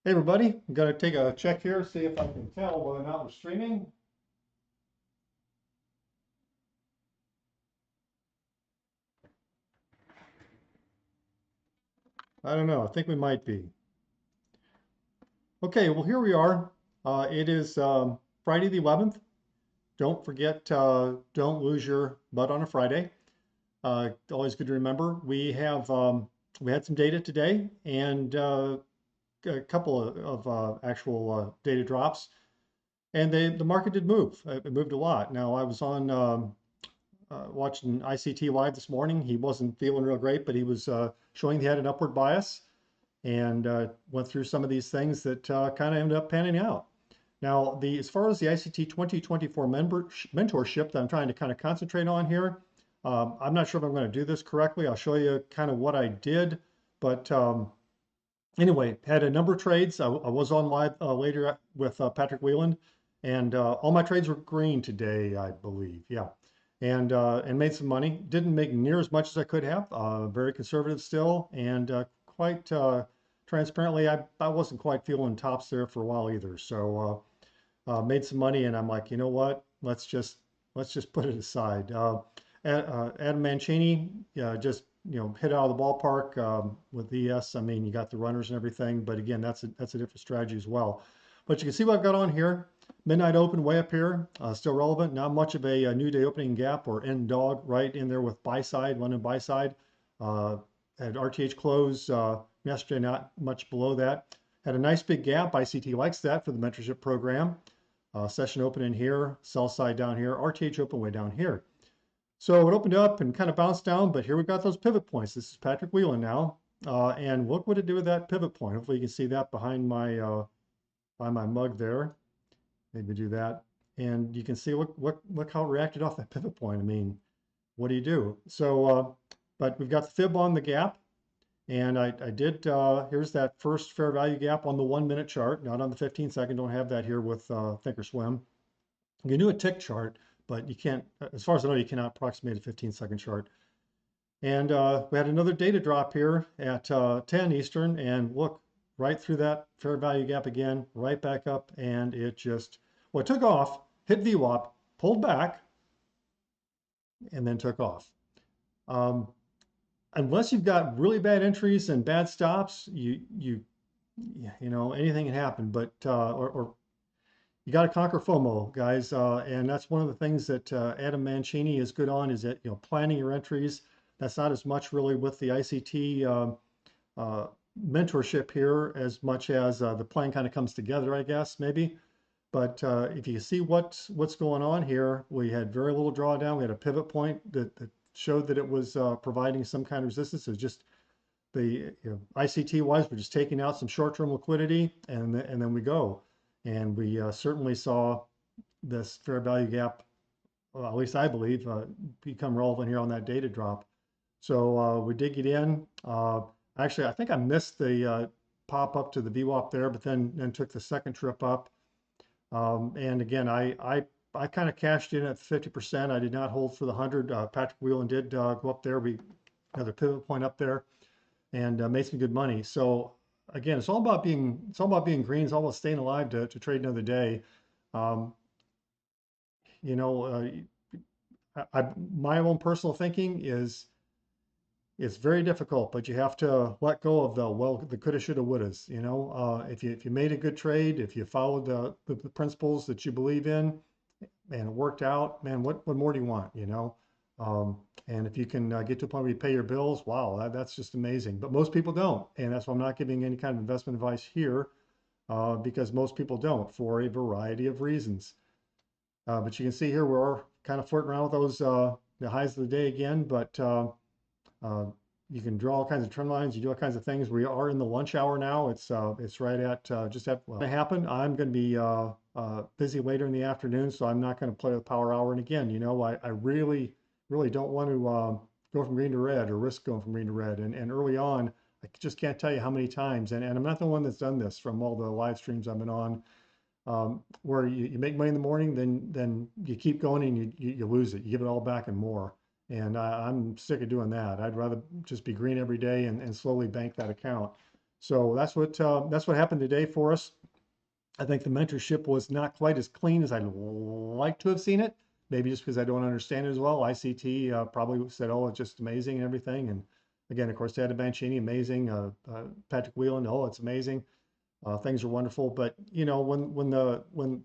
Hey everybody, I'm gonna take a check here, see if I can tell whether or not we're streaming. I don't know, I think we might be. Okay, well here we are. It is Friday the 11th. Don't forget, don't lose your butt on a Friday. Always good to remember. We had some data today and a couple of actual data drops, and the market did move. It moved a lot. Now I was on watching ICT live this morning. He wasn't feeling real great, but he was showing he had an upward bias and went through some of these things that kind of ended up panning out. Now, as far as the ICT 2024 mentorship that I'm trying to kind of concentrate on here, I'm not sure if I'm going to do this correctly. I'll show you kind of what I did, but anyway, had a number of trades. I was on live later with Patrick Wieland, and all my trades were green today, I believe. Yeah, and made some money. Didn't make near as much as I could have. Very conservative still, and quite transparently, I wasn't quite feeling tops there for a while either. So made some money, and I'm like, you know what? Let's just put it aside. Adam Mancini just hit out of the ballpark with ES. I mean, you got the runners and everything, but again, that's a different strategy as well. But you can see what I've got on here. Midnight open way up here, still relevant. Not much of a new day opening gap or end dog right in there with buy side, London buy side. Had RTH close yesterday, not much below that. Had a nice big gap. ICT likes that for the mentorship program. Session open in here, sell side down here, RTH open way down here. So it opened up and kind of bounced down, but here we've got those pivot points. This is Patrick Wieland now. And look what it did with that pivot point. Hopefully you can see that behind my mug there. Maybe do that. And you can see, look how it reacted off that pivot point. I mean, what do you do? So, but we've got the fib on the gap. And I did, here's that first fair value gap on the 1 minute chart, not on the 15-second. Don't have that here with Thinkorswim. You can do a tick chart, but you can't, as far as I know, you cannot approximate a 15-second chart. And we had another data drop here at 10 Eastern, and look, right through that fair value gap again, right back up, and it just, well, it took off, hit VWAP, pulled back, and then took off. Unless you've got really bad entries and bad stops, you know, anything can happen. But or you got to conquer FOMO, guys, and that's one of the things that Adam Mancini is good on. Is that planning your entries. That's not as much really with the ICT mentorship here as much as the plan kind of comes together, I guess maybe. But if you see what's going on here, we had very little drawdown. We had a pivot point that showed that it was providing some kind of resistance. It was just the ICT wise, we're just taking out some short-term liquidity, and then we go. And we certainly saw this fair value gap, at least I believe, become relevant here on that data drop. So we did get in. Actually, I think I missed the pop up to the VWAP there, but then took the second trip up. And again, I kind of cashed in at 50%. I did not hold for the 100. Patrick Wieland did go up there. We had a pivot point up there and made some good money. So again, it's all about being green. It's all about staying alive to trade another day. You know, my own personal thinking is it's very difficult, but you have to let go of the coulda, shoulda, wouldas. You know, if you made a good trade, if you followed the principles that you believe in, and it worked out, man, what more do you want? You know, and if you can get to a point where you pay your bills, wow, that's just amazing. But most people don't, and that's why I'm not giving any kind of investment advice here, because most people don't for a variety of reasons. But you can see here we're kind of flirting around with those the highs of the day again, but you can draw all kinds of trend lines. You do all kinds of things. We are in the lunch hour now. It's right at just at well, happen. I'm going to be busy later in the afternoon, so I'm not going to play the power hour. And again, you know, I really don't want to go from green to red or risk going from green to red. And early on, I just can't tell you how many times. And I'm not the one that's done this from all the live streams I've been on. Where you make money in the morning, then you keep going and you lose it. You give it all back and more. And I'm sick of doing that. I'd rather just be green every day and slowly bank that account. So that's what happened today for us. I think the mentorship was not quite as clean as I'd like to have seen it. Maybe just because I don't understand it as well. ICT probably said, "Oh, it's just amazing and everything." And again, of course, Adam Mancini, amazing. Patrick Wieland, oh, it's amazing. Things are wonderful. But when the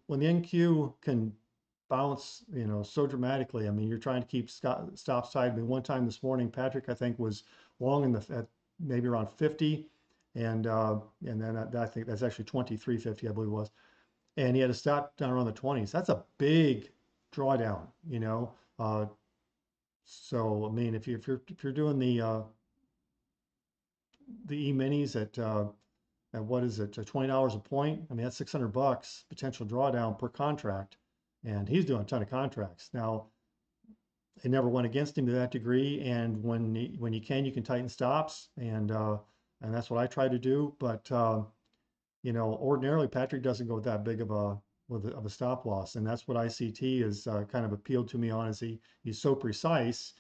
NQ can bounce, so dramatically. I mean, you're trying to keep stops tight. I mean, one time this morning, Patrick, I think, was long at maybe around 50, and then I think that's actually 23.50, I believe it was, and he had to stop down around the 20s. That's a big drawdown, you know. So I mean, if you're doing the e-minis at what is it, $20 a point? I mean, that's $600 potential drawdown per contract, and he's doing a ton of contracts now. It never went against him to that degree. And when you can tighten stops, and that's what I try to do. But ordinarily Patrick doesn't go with that big of a stop loss, and that's what ICT is kind of appealed to me on. Is he's so precise,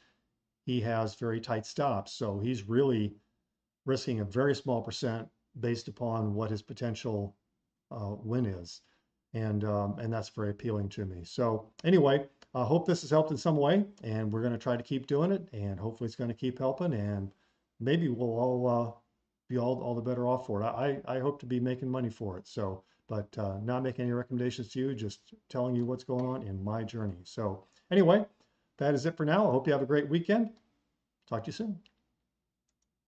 he has very tight stops, so he's really risking a very small percent based upon what his potential win is, and that's very appealing to me. So anyway, I hope this has helped in some way, and we're going to try to keep doing it, and hopefully it's going to keep helping, and maybe we'll all be all the better off for it. I hope to be making money for it. So, but not making any recommendations to you, just telling you what's going on in my journey. So anyway, that is it for now. I hope you have a great weekend. Talk to you soon.